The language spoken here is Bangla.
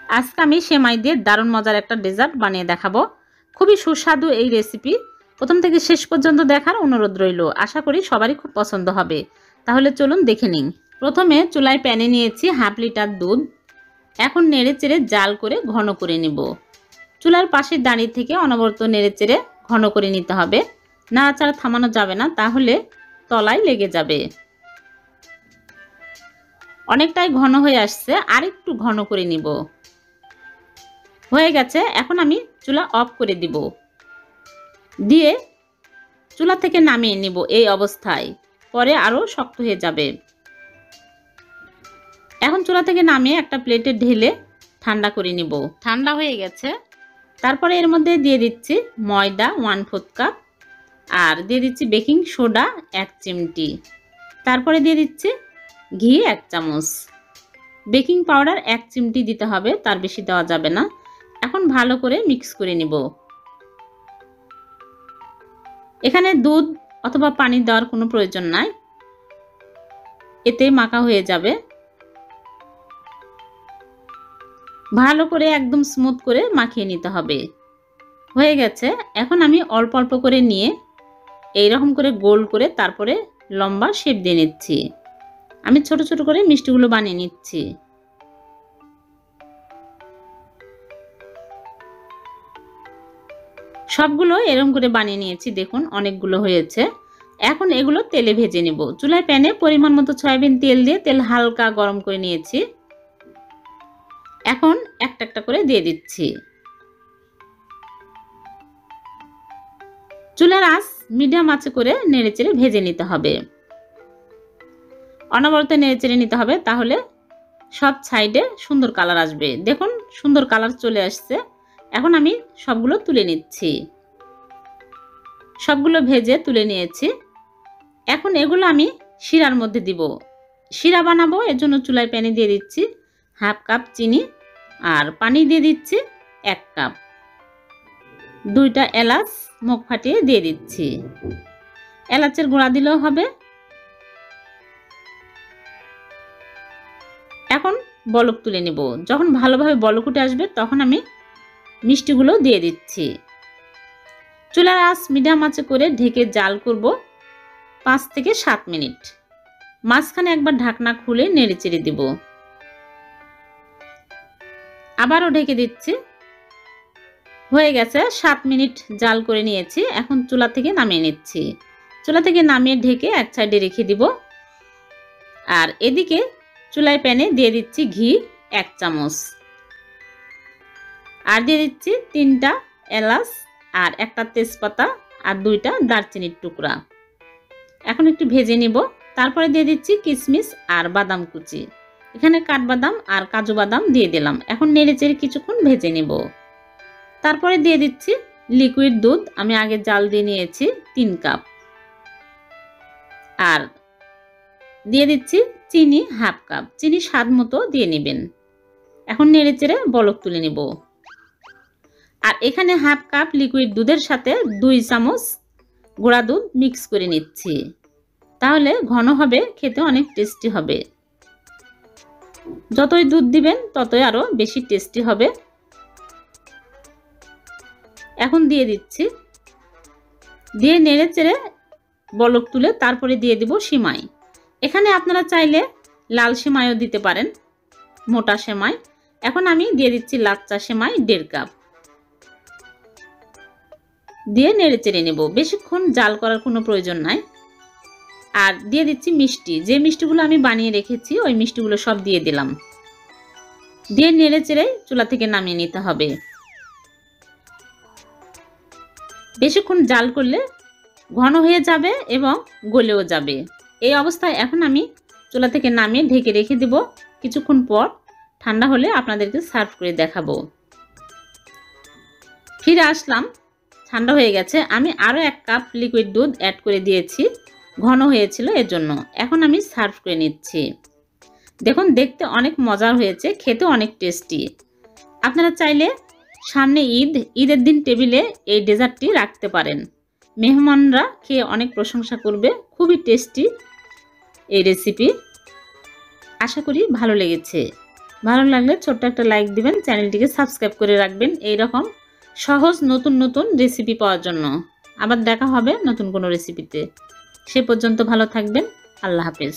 আজকে আমি সেমাই দিয়ে দারুণ মজার একটা ডেজার্ট বানিয়ে দেখাবো। খুবই সুস্বাদু এই রেসিপি। প্রথম থেকে শেষ পর্যন্ত দেখার অনুরোধ রইল। আশা করি সবারই খুব পছন্দ হবে। তাহলে চলুন দেখে নিন। প্রথমে চুলায় প্যানে নিয়েছি হাফ লিটার দুধ। এখন নেড়েচেড়ে জাল করে ঘন করে নেব। চুলার পাশের দাঁড়িয়ে থেকে অনবরত নেড়েচেড়ে ঘন করে নিতে হবে। নাড়াচাড়া থামানো যাবে না, তাহলে তলায় লেগে যাবে। অনেকটাই ঘন হয়ে আসছে, আর একটু ঘন করে নিব। হয়ে গেছে, এখন আমি চুলা অফ করে দিব। দিয়ে চুলা থেকে নামিয়ে নিব এই অবস্থায়, পরে আরও শক্ত হয়ে যাবে। এখন চুলা থেকে নামিয়ে একটা প্লেটে ঢেলে ঠান্ডা করে নিব। ঠান্ডা হয়ে গেছে, তারপরে এর মধ্যে দিয়ে দিচ্ছি ময়দা 1/4 কাপ, আর দিয়ে দিচ্ছি বেকিং সোডা 1 চিমটি, তারপরে দিয়ে দিচ্ছি ঘি 1 চামচ, বেকিং পাউডার 1 চিমটি দিতে হবে, তার বেশি দেওয়া যাবে না। এখন ভালো করে মিক্স করে নিব। এখানে দুধ অথবা পানি দেওয়ার কোনো প্রয়োজন নাই, এতে মাখা হয়ে যাবে। ভালো করে একদম স্মুথ করে মাখিয়ে নিতে হবে। হয়ে গেছে, এখন আমি অল্প অল্প করে নিয়ে এইরকম করে গোল করে তারপরে লম্বা শেপ দিয়ে নিচ্ছি। আমি ছোট ছোট করে মিষ্টিগুলো বানিয়ে নিচ্ছি। সবগুলো এরকম করে বানিয়ে নিয়েছি, দেখুন অনেকগুলো হয়েছে। এখন এগুলো তেলে ভেজে নেব। চুলায় প্যানে পরিমাণ মতো সয়াবিন তেল দিয়ে তেল হালকা গরম করে নিয়েছি। এখন একটা একটা করে দিয়ে দিচ্ছি। চুলার আঁচ মিডিয়াম আঁচে করে নেড়েচেড়ে ভেজে নিতে হবে। অনবরত নেড়েচেড়ে নিতে হবে, তাহলে সব সাইডে সুন্দর কালার আসবে। দেখুন সুন্দর কালার চলে আসছে। এখন আমি সবগুলো তুলে নিচ্ছি। সবগুলো ভেজে তুলে নিয়েছি। এখন এগুলো আমি শিরার মধ্যে দিব। শিরা বানাবো, এর জন্য চুলায় প্যানে দিয়ে দিচ্ছি হাফ কাপ চিনি, আর পানি দিয়ে দিচ্ছি 1 কাপ। 2টা এলাচ মুখ ফাটিয়ে দিয়ে দিচ্ছি। এলাচের গুঁড়া দিলেও হবে। এখন বলক তুলে নেব। যখন ভালোভাবে বলক উঠে আসবে তখন আমি মিষ্টিগুলো দিয়ে দিচ্ছি। চুলার আঁচ মিডিয়াম আঁচে করে ঢেকে জাল করব 5 থেকে 7 মিনিট। মাঝখানে একবার ঢাকনা খুলে নেড়েচেড়ে দিব। আবারও ঢেকে দিচ্ছি। হয়ে গেছে, 7 মিনিট জাল করে নিয়েছি। এখন চুলা থেকে নামিয়ে নিচ্ছি। চুলা থেকে নামিয়ে ঢেকে এক সাইডে রেখে দিব। আর এদিকে চুলায় প্যানে দিয়ে দিচ্ছি ঘি 1 চামচ, আর দিয়ে দিচ্ছি 3টা এলাচ আর একটা তেজপাতা আর 2টা দারচিনির টুকরা। এখন একটু ভেজে নিব। তারপরে দিয়ে দিচ্ছি কিশমিশ আর বাদাম কুচি। এখানে কাঠবাদাম আর কাজু বাদাম দিয়ে দিলাম। এখন নেড়েচেড়ে কিছুক্ষণ ভেজে নিব। তারপরে দিয়ে দিচ্ছি লিকুইড দুধ। আমি আগে জাল দিয়ে নিয়েছি 3 কাপ, আর দিয়ে দিচ্ছি চিনি হাফ কাপ। চিনি স্বাদ মতো দিয়ে নেবেন। এখন নেড়েচেড়ে বলক তুলে নেব। আর এখানে হাফ কাপ লিকুইড দুধের সাথে 2 চামচ গুঁড়া দুধ মিক্স করে নিচ্ছি। তাহলে ঘন হবে, খেতে অনেক টেস্টি হবে। যতই দুধ দিবেন ততই আরো বেশি টেস্টি হবে। এখন দিয়ে দিচ্ছি। দিয়ে নেড়েচেড়ে বলক তুলে তারপরে দিয়ে দিব সিমাই। এখানে আপনারা চাইলে লাল সেমাইও দিতে পারেন, মোটা সেমাই। এখন আমি দিয়ে দিচ্ছি লাচ্চা সেমাই 1.5 কাপ। দিয়ে নেড়েচেড়ে নেব। বেশিক্ষণ জাল করার কোনো প্রয়োজন নাই। আর দিয়ে দিচ্ছি মিষ্টি। যে মিষ্টিগুলো আমি বানিয়ে রেখেছি ওই মিষ্টিগুলো সব দিয়ে দিলাম। দিয়ে নেড়েচেড়ে চুলা থেকে নামিয়ে নিতে হবে। বেশিক্ষণ জাল করলে ঘন হয়ে যাবে এবং গলেও যাবে। এই অবস্থায় এখন আমি চুলা থেকে নামিয়ে ঢেকে রেখে দেব। কিছুক্ষণ পর ঠান্ডা হলে আপনাদেরকে সার্ভ করে দেখাবো। ফিরে আসলাম, ঠান্ডা হয়ে গেছে। আমি আরও 1 কাপ লিকুইড দুধ অ্যাড করে দিয়েছি, ঘন হয়েছিল এর জন্য। এখন আমি সার্ভ করে নিচ্ছি। দেখুন দেখতে অনেক মজার হয়েছে, খেতে অনেক টেস্টি। আপনারা চাইলে সামনে ঈদের দিন টেবিলে এই ডেজার্টটি রাখতে পারেন। মেহমানরা খেয়ে অনেক প্রশংসা করবে। খুবই টেস্টি এই রেসিপি। আশা করি ভালো লেগেছে। ভালো লাগলে ছোট্ট একটা লাইক দিবেন, চ্যানেলটিকে সাবস্ক্রাইব করে রাখবেন এইরকম সহজ নতুন নতুন রেসিপি পাওয়ার জন্য। আবার দেখা হবে নতুন কোনো রেসিপিতে। সে পর্যন্ত ভালো থাকবেন। আল্লাহ হাফেজ।